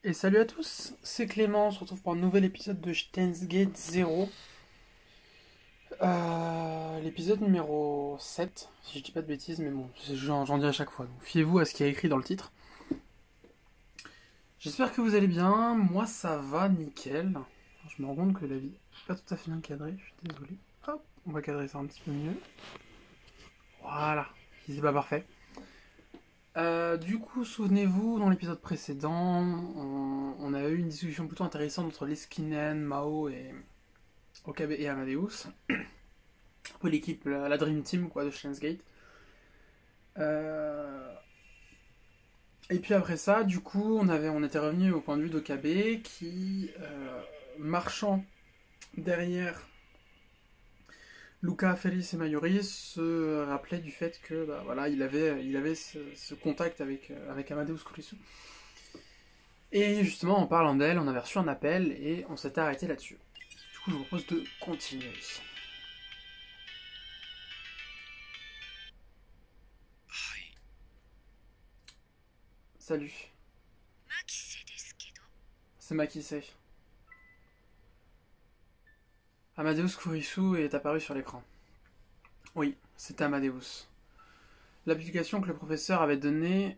Et salut à tous, c'est Clément, on se retrouve pour un nouvel épisode de Steins Gate 0. L'épisode numéro 7, si je dis pas de bêtises, mais bon, j'en dis à chaque fois, donc fiez-vous à ce qui est écrit dans le titre. J'espère que vous allez bien, moi ça va nickel. Je me rends compte que la vie n'est pas tout à fait bien cadrée, je suis désolé. Hop, on va cadrer ça un petit peu mieux. Voilà, si c'est pas parfait. Du coup, souvenez-vous, dans l'épisode précédent, on a eu une discussion plutôt intéressante entre Leskinen, Mao et Okabe et Amadeus. Un peu l'équipe, la Dream Team quoi, de Steins Gate. Euh, Et puis après ça, du coup, on était revenu au point de vue d'Okabe qui, marchant derrière Luca, Felice et Mayuri, se rappelait du fait que bah, voilà, il avait ce contact avec Amadeus Kurisu. Et justement, en parlant d'elle, on avait reçu un appel et on s'était arrêté là-dessus. Du coup, je vous propose de continuer. Salut, c'est Makise. Amadeus Kurisu est apparu sur l'écran. Oui, c'était Amadeus. L'application que le professeur avait donnée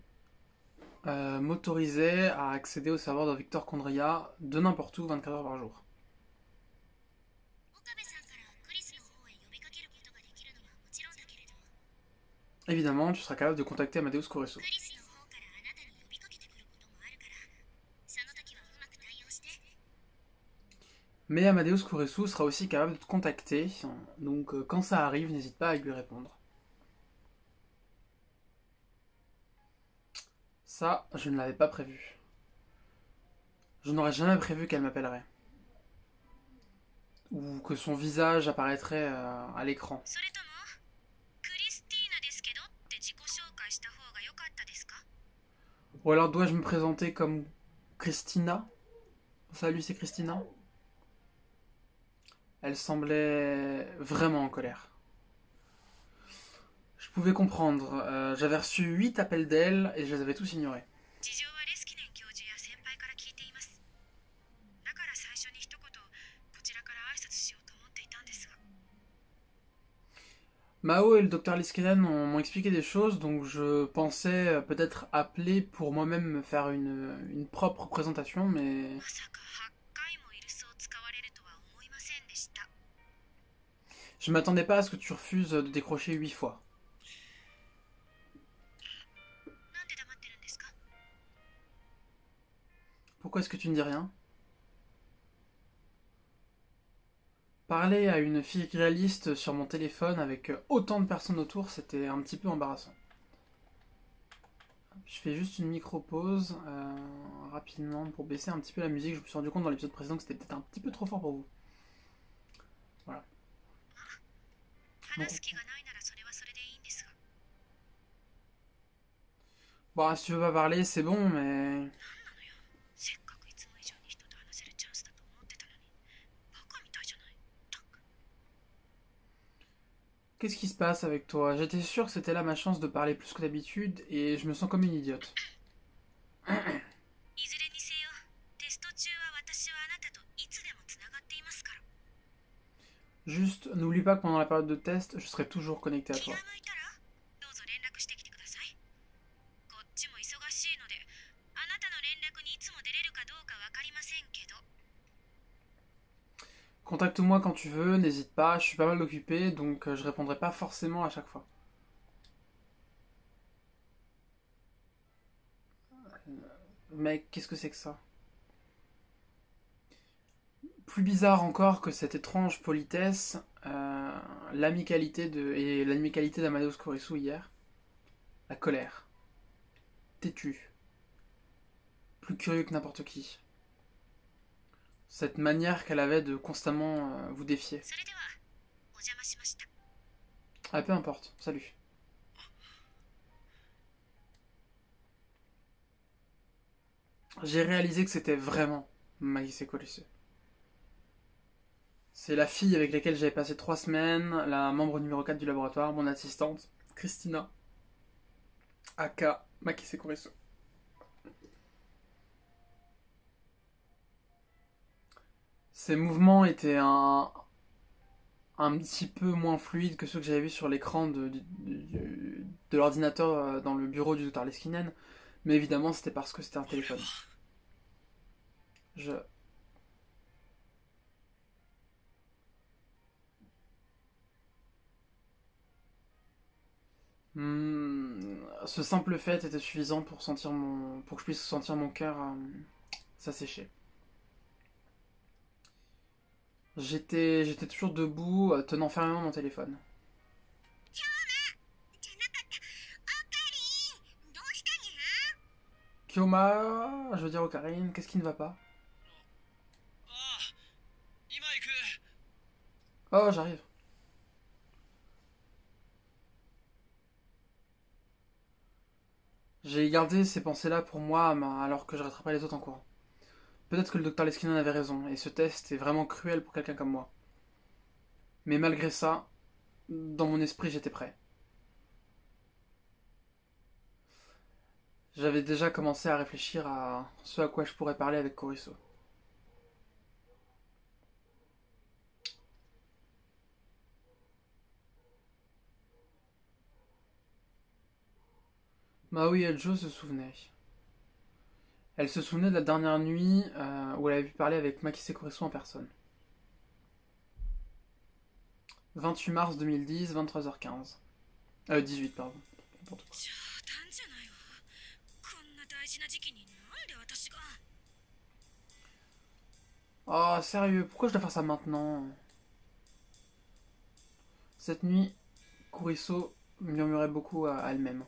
m'autorisait à accéder au serveur de Victor Kondria de n'importe où 24 heures par jour. Évidemment, tu seras capable de contacter Amadeus Kurisu. Mais Amadeus Kurisu sera aussi capable de te contacter, donc quand ça arrive, n'hésite pas à lui répondre. Ça, je ne l'avais pas prévu. Je n'aurais jamais prévu qu'elle m'appellerait. Ou que son visage apparaîtrait à l'écran. Ou alors dois-je me présenter comme Christina? Salut, c'est Christina. Elle semblait vraiment en colère. Je pouvais comprendre. J'avais reçu 8 appels d'elle et je les avais tous ignorés. Mao et le docteur Liskinen m'ont expliqué des choses, donc je pensais peut-être appeler pour moi-même me faire une propre présentation, mais je m'attendais pas à ce que tu refuses de décrocher 8 fois. Pourquoi est-ce que tu ne dis rien? Parler à une fille réaliste sur mon téléphone avec autant de personnes autour, c'était un petit peu embarrassant. Je fais juste une micro-pause rapidement pour baisser un petit peu la musique. Je me suis rendu compte dans l'épisode précédent que c'était peut-être un petit peu trop fort pour vous. Voilà. Donc, bon, si tu veux pas parler, c'est bon, mais qu'est-ce qui se passe avec toi? J'étais sûr que c'était là ma chance de parler plus que d'habitude et je me sens comme une idiote. Juste, n'oublie pas que pendant la période de test, je serai toujours connecté à toi. Contacte-moi quand tu veux, n'hésite pas, je suis pas mal occupé, donc je répondrai pas forcément à chaque fois. Mec, qu'est-ce que c'est que ça? Plus bizarre encore que cette étrange politesse, l'amicalité d'Amadeus Kurisu hier, la colère, têtu, plus curieux que n'importe qui. Cette manière qu'elle avait de constamment vous défier. Ah, peu importe, salut. J'ai réalisé que c'était vraiment Magise Kurisu. C'est la fille avec laquelle j'avais passé 3 semaines, la membre numéro 4 du laboratoire, mon assistante, Christina, aka Makise Kurisu. Ses mouvements étaient un petit peu moins fluides que ceux que j'avais vus sur l'écran de l'ordinateur dans le bureau du docteur Leskinen. Mais évidemment, c'était parce que c'était un téléphone. Je... Ce simple fait était suffisant pour que je puisse sentir mon cœur s'assécher. J'étais toujours debout, tenant fermement mon téléphone. Kyoma, je veux dire Ocarine, qu'est-ce qui ne va pas? Oh, j'arrive. J'ai gardé ces pensées-là pour moi alors que je rattrapais les autres en courant. Peut-être que le docteur Leskinen avait raison, et ce test est vraiment cruel pour quelqu'un comme moi. Mais malgré ça, dans mon esprit, j'étais prêt. J'avais déjà commencé à réfléchir à ce à quoi je pourrais parler avec Koriso. Maui et Jo se souvenaient. Elle se souvenait de la dernière nuit où elle avait pu parler avec Makise Koriso en personne. 28 mars 2010, 23h15. 18, pardon. N'importe quoi. Oh, sérieux, pourquoi je dois faire ça maintenant? Cette nuit, Kuriso murmurait beaucoup à elle-même.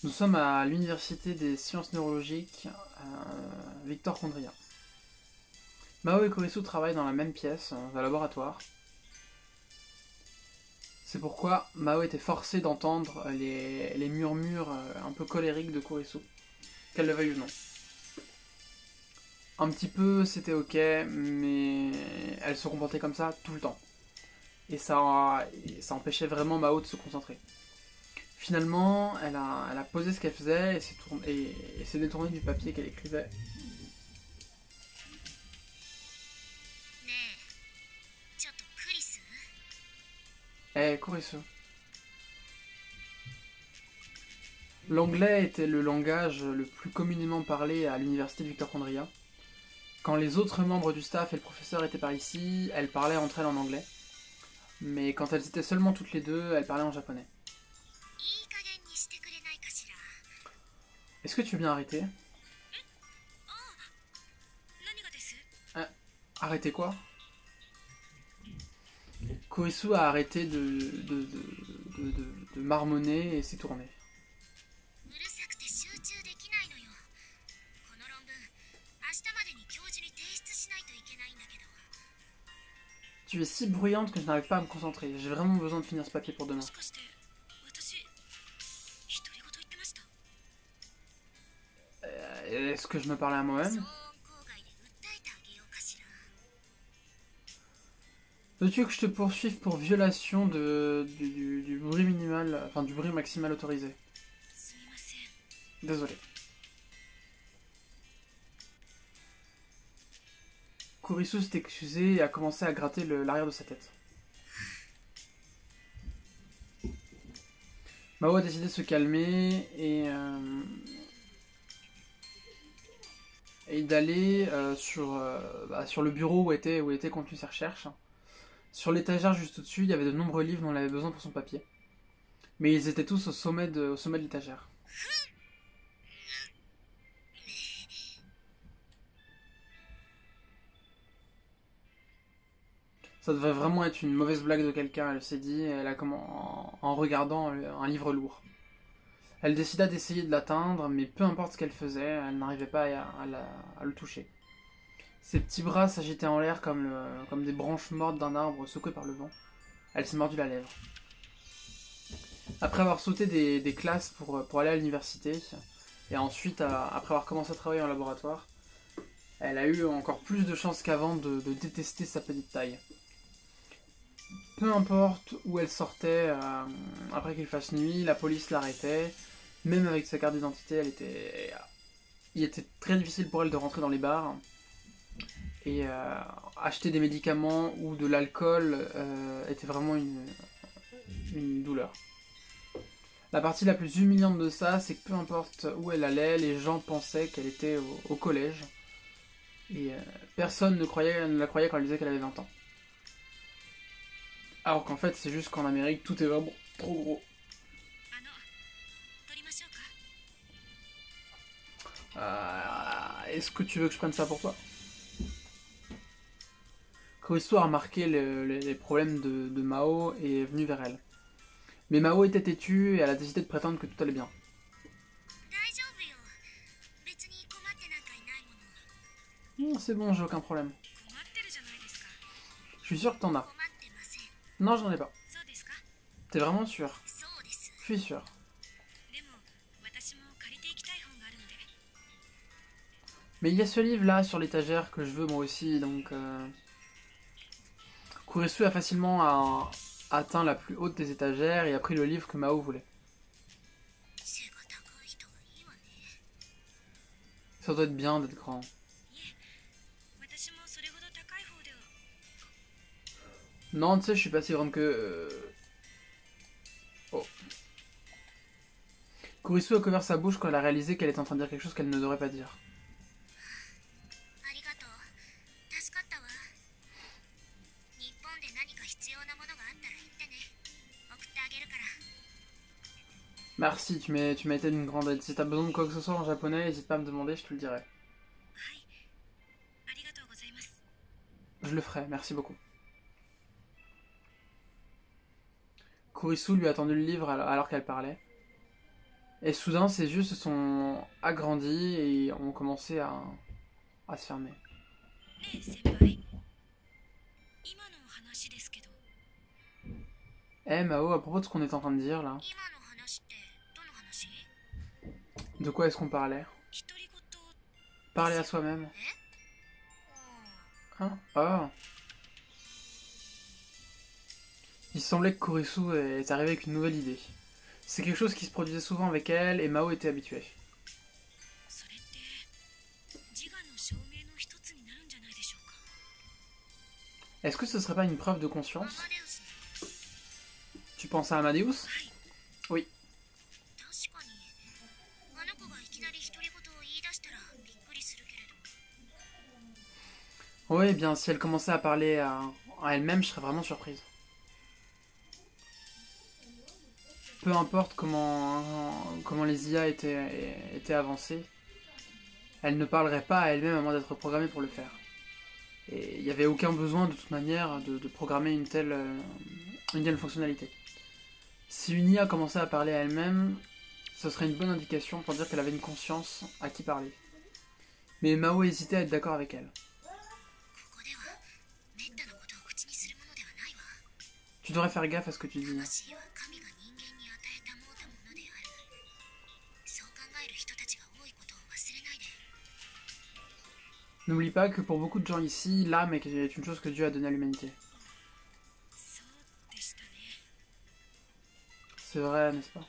Nous sommes à l'université des sciences neurologiques Victor Kondria. Mao et Kuriso travaillent dans la même pièce, dans un laboratoire. C'est pourquoi Mao était forcé d'entendre les murmures un peu colériques de Kuriso, qu'elle le veuille ou non. Un petit peu, c'était ok, mais elle se comportait comme ça tout le temps. Et ça empêchait vraiment Mao de se concentrer. Finalement, elle a posé ce qu'elle faisait et s'est détournée du papier qu'elle écrivait. Eh, Kurisu. L'anglais était le langage le plus communément parlé à l'université de Victor Kondria. Quand les autres membres du staff et le professeur étaient par ici, elles parlaient entre elles en anglais. Mais quand elles étaient seulement toutes les deux, elles parlaient en japonais. Est-ce que tu veux bien arrêter? Arrêter quoi? Kurisu a arrêté de marmonner et s'est tourné. Tu es si bruyante que je n'arrive pas à me concentrer. J'ai vraiment besoin de finir ce papier pour demain. Est-ce que je me parlais à moi-même? Veux-tu que je te poursuive pour violation du bruit minimal, enfin du bruit maximal autorisé? Désolé. Kurisu s'est excusé et a commencé à gratter l'arrière de sa tête. Mao a décidé de se calmer et d'aller sur le bureau où étaient contenues ses recherches. Sur l'étagère juste au-dessus, il y avait de nombreux livres dont elle avait besoin pour son papier. Mais ils étaient tous au sommet de l'étagère. Ça devait vraiment être une mauvaise blague de quelqu'un, elle s'est dit, en regardant un livre lourd. Elle décida d'essayer de l'atteindre, mais peu importe ce qu'elle faisait, elle n'arrivait pas à le toucher. Ses petits bras s'agitaient en l'air comme des branches mortes d'un arbre secouées par le vent. Elle s'est mordue la lèvre. Après avoir sauté des classes pour aller à l'université, et ensuite, après avoir commencé à travailler en laboratoire, elle a eu encore plus de chances qu'avant de détester sa petite taille. Peu importe où elle sortait, après qu'il fasse nuit, la police l'arrêtait. Même avec sa carte d'identité, il était très difficile pour elle de rentrer dans les bars. Et acheter des médicaments ou de l'alcool était vraiment une douleur. La partie la plus humiliante de ça, c'est que peu importe où elle allait, les gens pensaient qu'elle était au collège. Et personne ne la croyait quand elle disait qu'elle avait 20 ans. Alors qu'en fait, c'est juste qu'en Amérique, tout est vraiment trop gros. Est-ce que tu veux que je prenne ça pour toi? Kurisu a remarqué les problèmes de Mao et est venu vers elle. Mais Mao était têtue et elle a décidé de prétendre que tout allait bien. C'est bon, j'ai aucun problème. Je suis sûr que t'en as. Non, j'en ai pas. T'es vraiment sûr? Je suis sûr. Mais il y a ce livre là sur l'étagère que je veux moi aussi, donc... Kurisu a facilement atteint la plus haute des étagères et a pris le livre que Mao voulait. Ça doit être bien d'être grand. Non, tu sais, je suis pas si grande que... Oh. Kurisu a couvert sa bouche quand elle a réalisé qu'elle était en train de dire quelque chose qu'elle ne devrait pas dire. Merci, tu m'as été d'une grande aide. Si t'as besoin de quoi que ce soit en japonais, n'hésite pas à me demander, je te le dirai. Je le ferai, merci beaucoup. Kurisu lui a tendu le livre alors qu'elle parlait. Et soudain, ses yeux se sont agrandis et ont commencé à se fermer. Mao, à propos de ce qu'on est en train de dire là, de quoi est-ce qu'on parlait? Parler à soi-même. Hein? Oh. Il semblait que Kurisu est arrivé avec une nouvelle idée. C'est quelque chose qui se produisait souvent avec elle et Mao était habitué. Est-ce que ce serait pas une preuve de conscience? Tu penses à Amadeus? Oui. Oui, eh bien, si elle commençait à parler à elle-même, je serais vraiment surprise. Peu importe comment les IA étaient avancées, elle ne parlerait pas à elle-même à moins d'être programmée pour le faire. Et il n'y avait aucun besoin de toute manière de programmer une telle fonctionnalité. Si une IA commençait à parler à elle-même, ce serait une bonne indication pour dire qu'elle avait une conscience à qui parler. Mais Mao hésitait à être d'accord avec elle. Tu devrais faire gaffe à ce que tu dis. N'oublie pas que pour beaucoup de gens ici, l'âme est une chose que Dieu a donnée à l'humanité. C'est vrai, n'est-ce pas?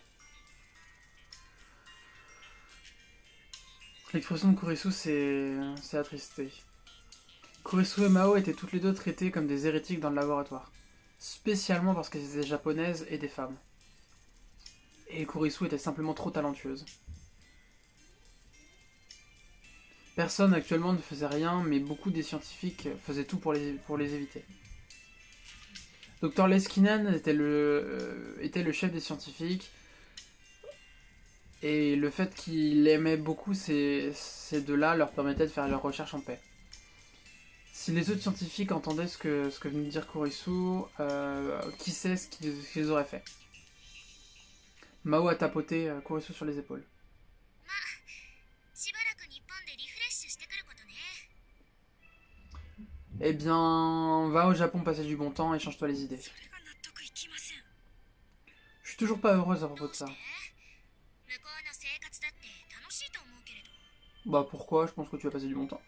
L'expression de Kurisu, c'est attristé. Kurisu et Mao étaient toutes les deux traitées comme des hérétiques dans le laboratoire. Spécialement parce qu'elles étaient japonaises et des femmes. Et Kurisu était simplement trop talentueuse. Personne actuellement ne faisait rien, mais beaucoup des scientifiques faisaient tout pour les éviter. Dr Leskinen était le chef des scientifiques, et le fait qu'il aimait beaucoup ces deux-là leur permettait de faire leurs recherches en paix. Si les autres scientifiques entendaient ce que venait de dire Kurisu, qui sait ce qu'ils auraient fait. Mao a tapoté Kurisu sur les épaules. Eh bien, va au Japon passer du bon temps et change-toi les idées. Je suis toujours pas heureuse à propos de ça. Bah pourquoi? Je pense que tu vas passer du bon temps.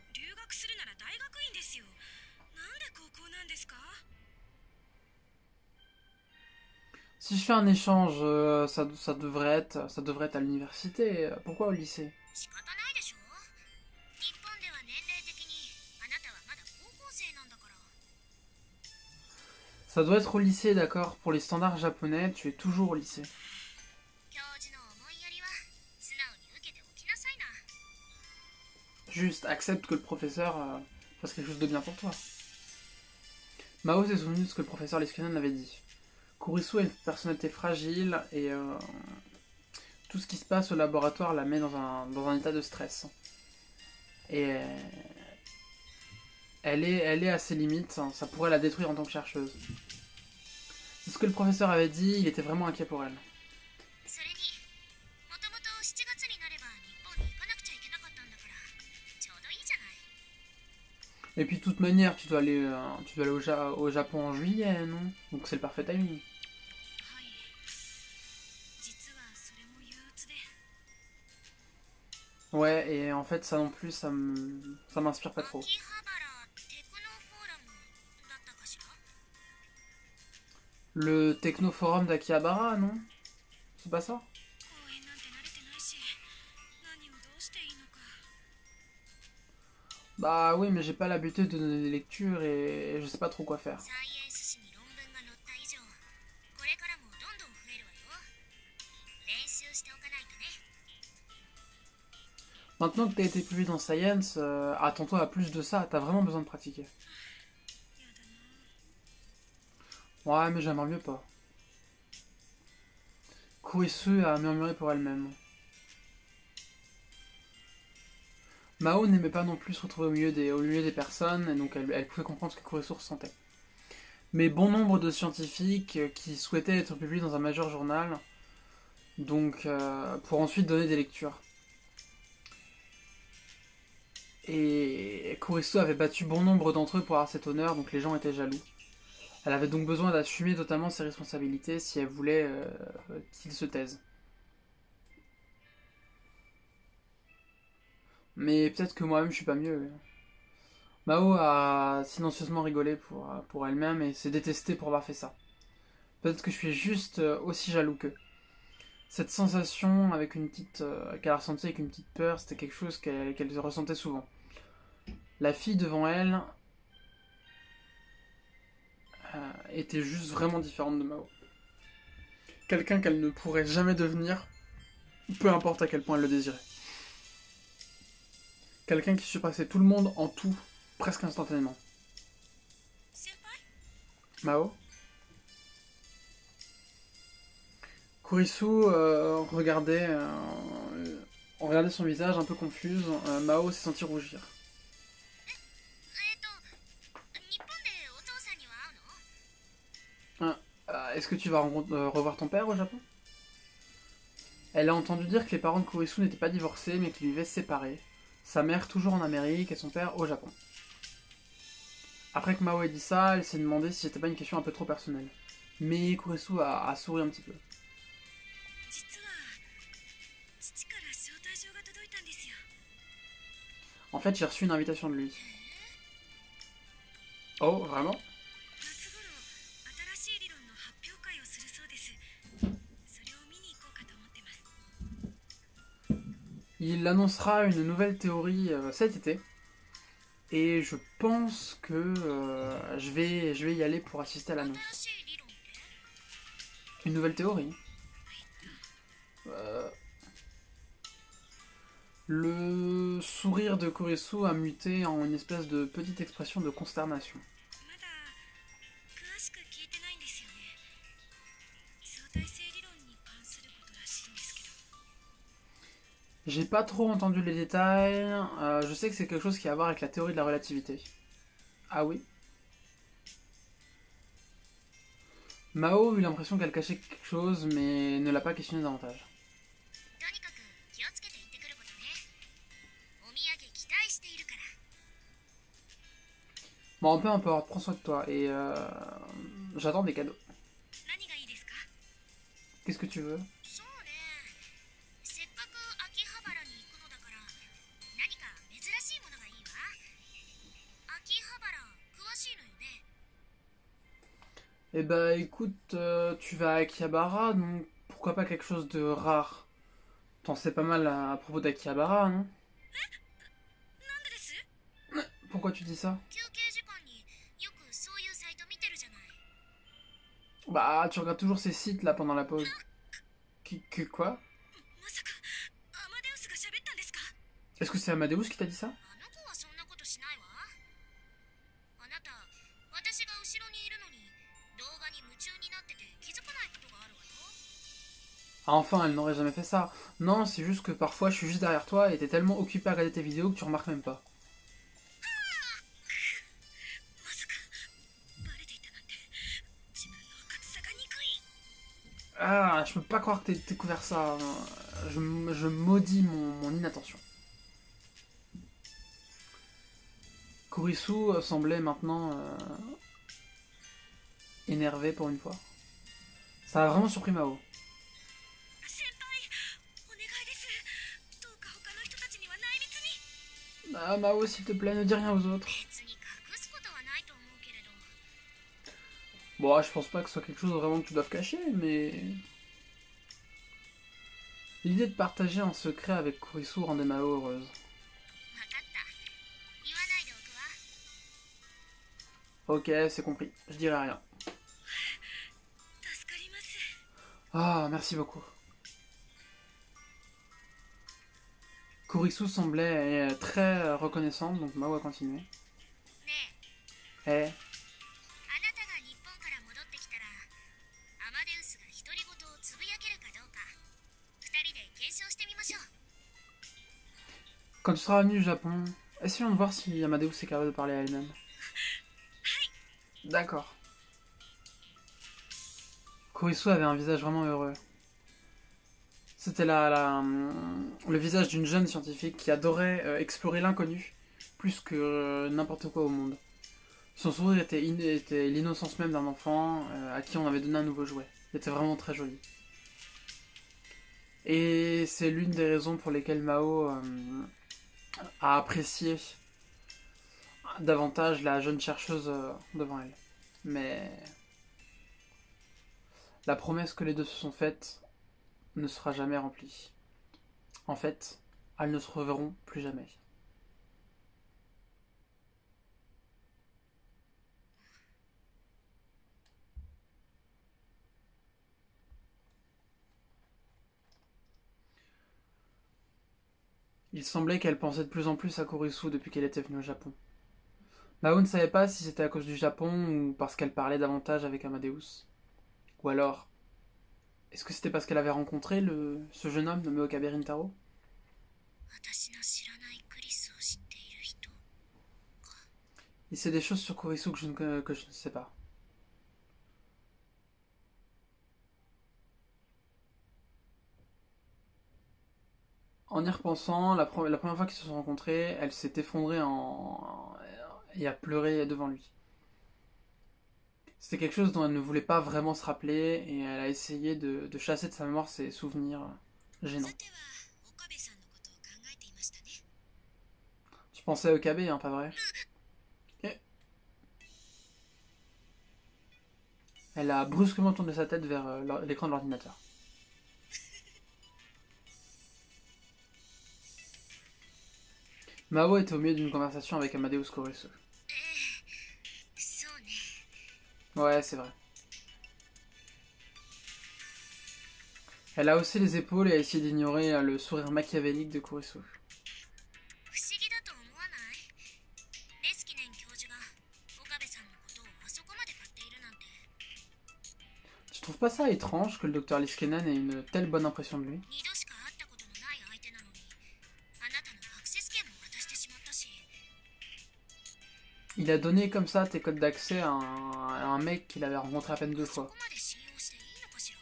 Si je fais un échange, ça devrait être à l'université. Pourquoi au lycée? Ça doit être au lycée, d'accord. Pour les standards japonais, tu es toujours au lycée. Juste accepte que le professeur fasse quelque chose de bien pour toi. Mao s'est souvenu de ce que le professeur Liskinen avait dit. Kurisu a une personnalité fragile et tout ce qui se passe au laboratoire la met dans un état de stress. Et elle est à ses limites, ça pourrait la détruire en tant que chercheuse. C'est ce que le professeur avait dit, il était vraiment inquiet pour elle. Et puis de toute manière, tu dois aller au Japon en juillet, non? Donc c'est le parfait timing. Ouais, et en fait ça non plus, ça m'inspire pas trop. Le technoforum d'Akihabara, non? C'est pas ça? Bah oui, mais j'ai pas l'habitude de donner des lectures et je sais pas trop quoi faire. Maintenant que t'as été publié dans Science, attends-toi à plus de ça, t'as vraiment besoin de pratiquer. Ouais, mais j'aimerais mieux pas. Kurisu a murmuré pour elle-même. Mao n'aimait pas non plus se retrouver au milieu des personnes, et donc elle pouvait comprendre ce que Kurisu ressentait. Mais bon nombre de scientifiques qui souhaitaient être publiés dans un majeur journal, donc pour ensuite donner des lectures. Et Kurisu avait battu bon nombre d'entre eux pour avoir cet honneur, donc les gens étaient jaloux. Elle avait donc besoin d'assumer totalement ses responsabilités si elle voulait qu'il se taise. Mais peut-être que moi-même je suis pas mieux. Mao a silencieusement rigolé pour elle-même et s'est détestée pour avoir fait ça. Peut-être que je suis juste aussi jaloux qu'eux. Cette sensation avec une petite qu'elle a ressentie avec une petite peur, c'était quelque chose qu'elle ressentait souvent. La fille devant elle était juste vraiment différente de Mao. Quelqu'un qu'elle ne pourrait jamais devenir, peu importe à quel point elle le désirait. Quelqu'un qui surpassait tout le monde en tout, presque instantanément. Mao. Kurisu regardait son visage un peu confuse. Mao s'est senti rougir. Est-ce que tu vas revoir ton père au Japon? Elle a entendu dire que les parents de Kurisu n'étaient pas divorcés mais qu'ils vivaient séparés. Sa mère toujours en Amérique et son père au Japon. Après que Mao ait dit ça, elle s'est demandé si c'était pas une question un peu trop personnelle. Mais Kurisu a souri un petit peu. En fait, j'ai reçu une invitation de lui. Oh, vraiment? Il annoncera une nouvelle théorie cet été. Et je pense que je vais y aller pour assister à l'annonce. Une nouvelle théorie. Le sourire de Kurisu a muté en une espèce de petite expression de consternation. J'ai pas trop entendu les détails. Je sais que c'est quelque chose qui a à voir avec la théorie de la relativité. Ah oui? Mao eut l'impression qu'elle cachait quelque chose, mais ne l'a pas questionné davantage. Bon, peu importe, prends soin de toi et j'attends des cadeaux. Qu'est-ce que tu veux? Eh bah écoute, tu vas à Akihabara, donc pourquoi pas quelque chose de rare? T'en sais pas mal à propos d'Akihabara, non? Pourquoi tu dis ça? 休憩時間によくそういうサイト見てるじゃない。 Bah, tu regardes toujours ces sites là pendant la pause. Quoi? まさかアマデウスが喋ったんですか？ Est-ce que c'est Amadeus qui t'a dit ça? あの子はそんなことしないわ。あなた、私が後ろにいるのに動画に夢中になってて気づかないことがあるわよ。 Ah, enfin, elle n'aurait jamais fait ça. Non, c'est juste que parfois je suis juste derrière toi et t'es tellement occupé à regarder tes vidéos que tu remarques même pas. まさかバレていたなんて自分の若さが憎い。 Ah, je peux pas croire que t'aies découvert ça. Je maudis mon inattention. Kurisu semblait maintenant énervé pour une fois. Ça a vraiment surpris Mao. 先輩、お願いです。どうか他の人たちには内密に。 Ah, Mao, s'il te plaît, ne dis rien aux autres. 別に隠すことはないと思うけれど。 Bon, je pense pas que ce soit quelque chose vraiment que tu doives cacher, mais... L'idée de partager un secret avec Kurisu rendait Mao heureuse. 分かった。言わないでおくわ。 Ok, c'est compris. Je dirai rien. 助かります。 Ah, merci beaucoup. Kurisu semblait très reconnaissante, donc Mao a continué. ねえ、 Eh, あなたが日本から戻ってきたらアマデウスが独り言をつぶやけるかどうか二人で検証してみましょう。 quand tu seras revenu au Japon, essayons de voir si Amadeus est capable de parler à elle-même. D'accord. Kurisu avait un visage vraiment heureux. C'était le visage d'une jeune scientifique qui adorait explorer l'inconnu plus que n'importe quoi au monde. Son sourire était l'innocence même d'un enfant à qui on avait donné un nouveau jouet. Il était vraiment très joli. Et c'est l'une des raisons pour lesquelles Mao a apprécié davantage la jeune chercheuse devant elle. Mais la promesse que les deux se sont faite ne sera jamais remplie. En fait, elles ne se reverront plus jamais. Il semblait qu'elle pensait de plus en plus à Kurisu depuis qu'elle était venue au Japon. Mao ne savait pas si c'était à cause du Japon ou parce qu'elle parlait davantage avec Amadeus. Ou alors, est-ce que c'était parce qu'elle avait rencontré ce jeune homme nommé Okabe Rintaro? 私の知らないクリスを知っている人。 Il sait des choses sur Kurisu que je ne sais pas. En y repensant, la première fois qu'ils se sont rencontrés, elle s'est effondrée et a pleuré devant lui. C'était quelque chose dont elle ne voulait pas vraiment se rappeler et elle a essayé de chasser de sa mémoire ses souvenirs gênants. さては岡部さんのことを考えていましたね。 Tu pensais à Okabe, hein, pas vrai? Et elle a brusquement tourné sa tête vers l'écran de l'ordinateur. Mao était au milieu d'une conversation avec Amadeus Kurisu. そうね。 Ouais, c'est vrai. Elle a haussé les épaules et a essayé d'ignorer le sourire machiavélique de Kurisu. 不思議だと思わない？レスキネン教授が岡部さんのことをあそこまで買っているなんて。 Tu trouves pas ça étrange que le docteur Liskenen ait une telle bonne impression de lui? 二度しか会ったことのない相手なのにあなたのアクセス権も渡してしまったし。 Il a donné comme ça tes codes d'accès à un mec qu'il avait rencontré à peine 2 そ fois. こまで信用していいのかしら。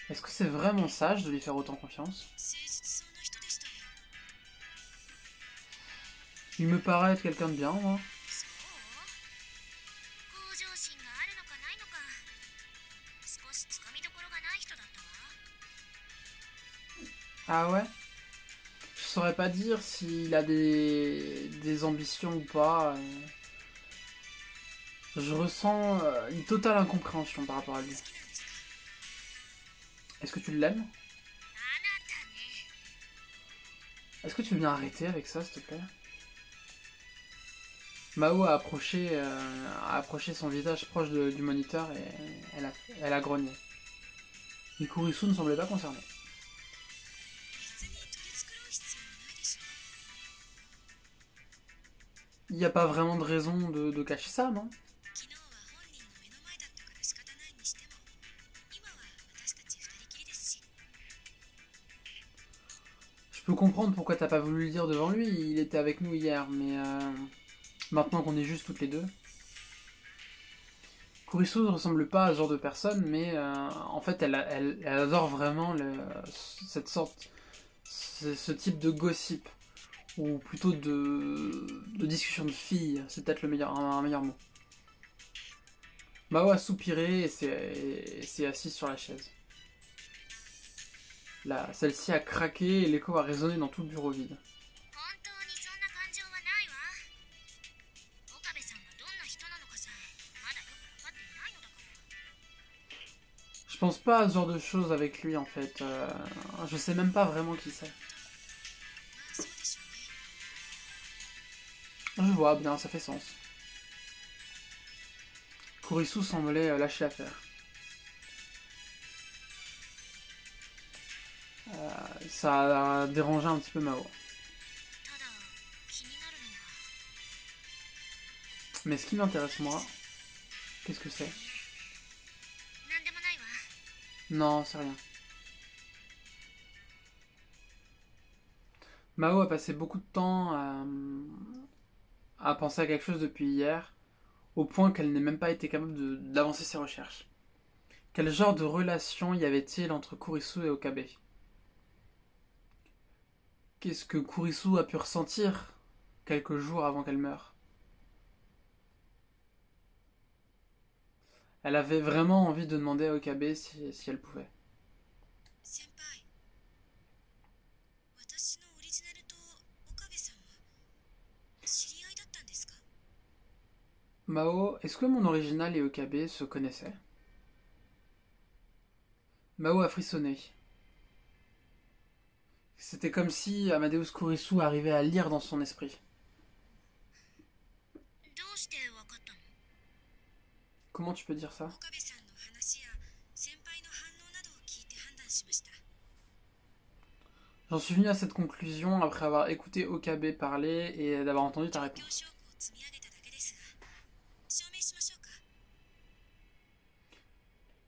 Est-ce que c'est vraiment sage de lui faire autant confiance? 誠実そうな人でしたよ。 Il me paraît être quelqu'un de bien, moi. そう？向上心があるのかないのか少しつかみどころがない人だったわ。 Ah ouais? Je saurais pas dire s'il a des ambitions ou pas. Je ressens une totale incompréhension par rapport à lui. 好きなんですか？ Est-ce que tu l'aimes? あなたね。 Est-ce que tu viens arrêter avec ça, s'il te plaît? Mao a approché son visage proche du moniteur et elle a grogné. Et Kurisu ne semblait pas concerné. Il n'y a pas vraiment de raison de cacher ça, non? Je peux comprendre pourquoi t'as pas voulu le dire devant lui, il était avec nous hier, mais maintenant qu'on est juste toutes les deux. Kurisu ne ressemble pas à ce genre de personne, mais en fait elle adore vraiment cette sorte, ce type de gossip, ou plutôt de discussion de filles, c'est peut-être un meilleur mot. Mao a soupiré et s'est assise sur la chaise. Là, celle-ci a craqué et l'écho a résonné dans tout le bureau vide. Je pense pas à ce genre de choses avec lui en fait. Je sais même pas vraiment qui c'est. Je vois bien, ça fait sens. Kurisu semblait lâcher l'affaire. Ça a dérangé un petit peu Mao. Mais ce qui m'intéresse moi, qu'est-ce que c'est? Non, c'est rien. Mao a passé beaucoup de temps à penser à quelque chose depuis hier, au point qu'elle n'ait même pas été capable d'avancer ses recherches. Quel genre de relation y avait-il entre Kurisu et Okabe? Qu'est-ce que Kurisu a pu ressentir quelques jours avant qu'elle meure? Elle avait vraiment envie de demander à Okabe si elle pouvait. Mao, est-ce que mon original et Okabe se connaissaient? Mao a frissonné. C'était comme si Amadeus Kurisu arrivait à lire dans son esprit. Comment tu peux dire ça? J'en suis venu à cette conclusion après avoir écouté Okabe parler et d'avoir entendu ta réponse.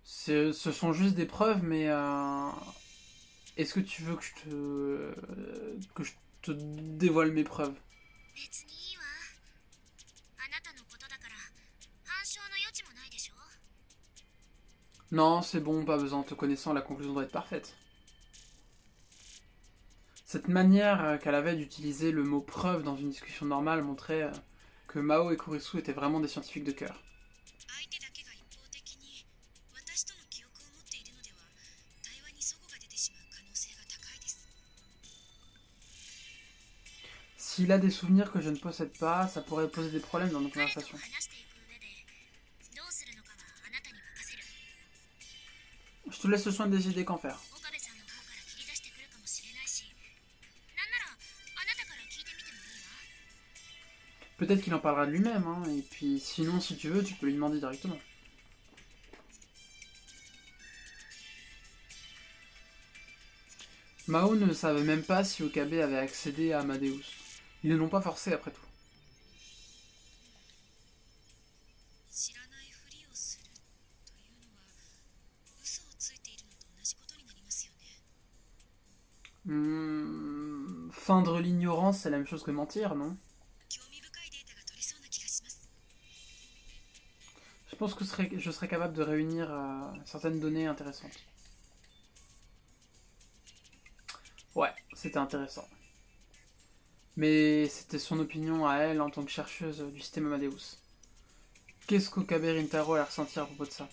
Ce sont juste des preuves, mais est-ce que tu veux que je te dévoile mes preuves? Non, c'est bon, pas besoin. Te connaissant, la conclusion doit être parfaite. Cette manière qu'elle avait d'utiliser le mot preuve dans une discussion normale montrait que Mao et Kurisu étaient vraiment des scientifiques de cœur. S'il a des souvenirs que je ne possède pas, ça pourrait poser des problèmes dans nos conversations. Je te laisse le soin de décider qu'en faire. Peut-être qu'il en parlera de lui-même, hein, et puis sinon, si tu veux, tu peux lui demander directement. Mao ne savait même pas si Okabe avait accédé à Amadeus. Ils ne l'ont pas forcé après tout. Feindre l'ignorance, c'est la même chose que mentir, non? Je pense que je serais capable de réunir certaines données intéressantes. Ouais, c'était intéressant. Mais c'était son opinion à elle en tant que chercheuse du système Amadeus. Qu'est-ce qu'Okabe Rintaro a ressenti à propos de ça?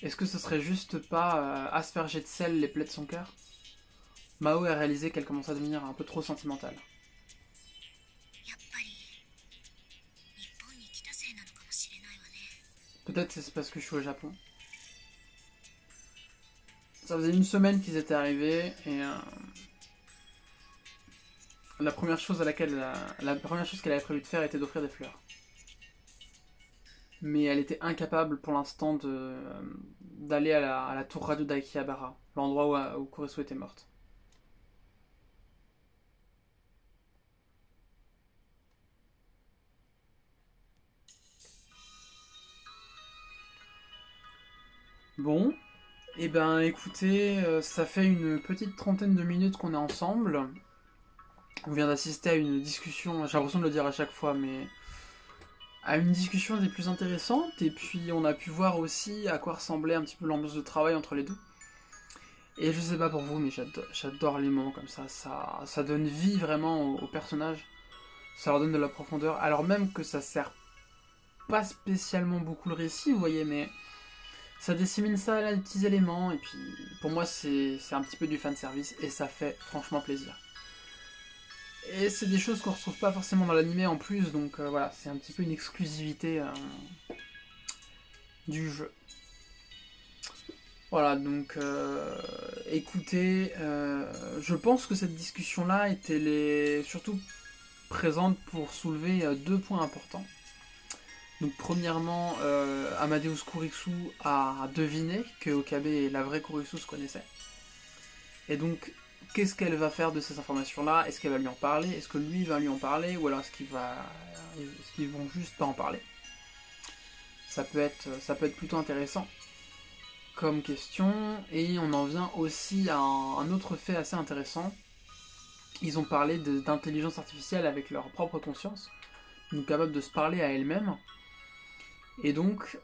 Est-ce que ce serait juste pas asperger de sel les plaies de son cœur? Mao a réalisé qu'elle commençait à devenir un peu trop sentimentale. Peut-être c'est parce que je suis au Japon. Ça faisait une semaine qu'ils étaient arrivés et la première chose qu'elle avait prévu de faire était d'offrir des fleurs. mais elle était incapable pour l'instant d'aller à la tour radio d'Akihabara, l'endroit où Kurisu était morte. Bon, et ben écoutez, ça fait une petite trentaine de minutes qu'on est ensemble. On vient d'assister à une discussion, j'ai l'impression de le dire à chaque fois, mais à une discussion des plus intéressantes, et puis on a pu voir aussi à quoi ressemblait un petit peu l'ambiance de travail entre les deux. Et je sais pas pour vous, mais j'adore les moments comme ça donne vie vraiment aux personnages, ça leur donne de la profondeur, alors même que ça sert pas spécialement beaucoup le récit, vous voyez, mais ça dissémine ça à des petits éléments, et puis pour moi c'est un petit peu du fanservice, et ça fait franchement plaisir. Et c'est des choses qu'on retrouve pas forcément dans l'anime en plus, donc voilà, c'est un petit peu une exclusivité du jeu. Voilà, donc écoutez, je pense que cette discussion-là était surtout présente pour soulever deux points importants. Donc premièrement, Amadeus Kurisu a deviné que Okabe et la vraie Kurisu se connaissaient. Et donc, qu'est-ce qu'elle va faire de ces informations-là? Est-ce qu'elle va lui en parler? Est-ce que lui va lui en parler? Ou alors est-ce qu'ils vont juste pas en parler? Ça peut être plutôt intéressant comme question. Et on en vient aussi à un autre fait assez intéressant. Ils ont parlé d'intelligence artificielle avec leur propre conscience, donc capable de se parler à elle-même. Et donc,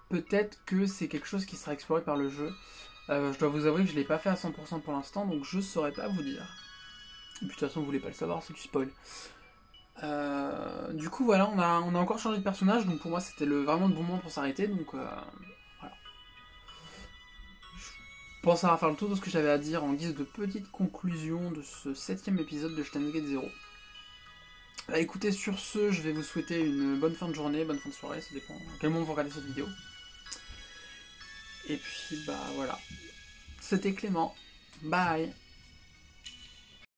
peut-être que c'est quelque chose qui sera exploré par le jeu. Je dois vous avouer que je ne l'ai pas fait à 100% pour l'instant, donc je ne saurais pas vous dire. Et puis de toute façon, vous voulez pas le savoir, c'est du spoil. Du coup, voilà, on a encore changé de personnage, donc pour moi, c'était vraiment le bon moment pour s'arrêter, donc voilà. Je pense avoir fait le tour de ce que j'avais à dire en guise de petite conclusion de ce 7ème épisode de Steins Gate 0. Bah, écoutez, sur ce, je vais vous souhaiter une bonne fin de journée, bonne fin de soirée, ça dépend à quel moment vous regardez cette vidéo. Et puis, bah voilà. C'était Clément. Bye.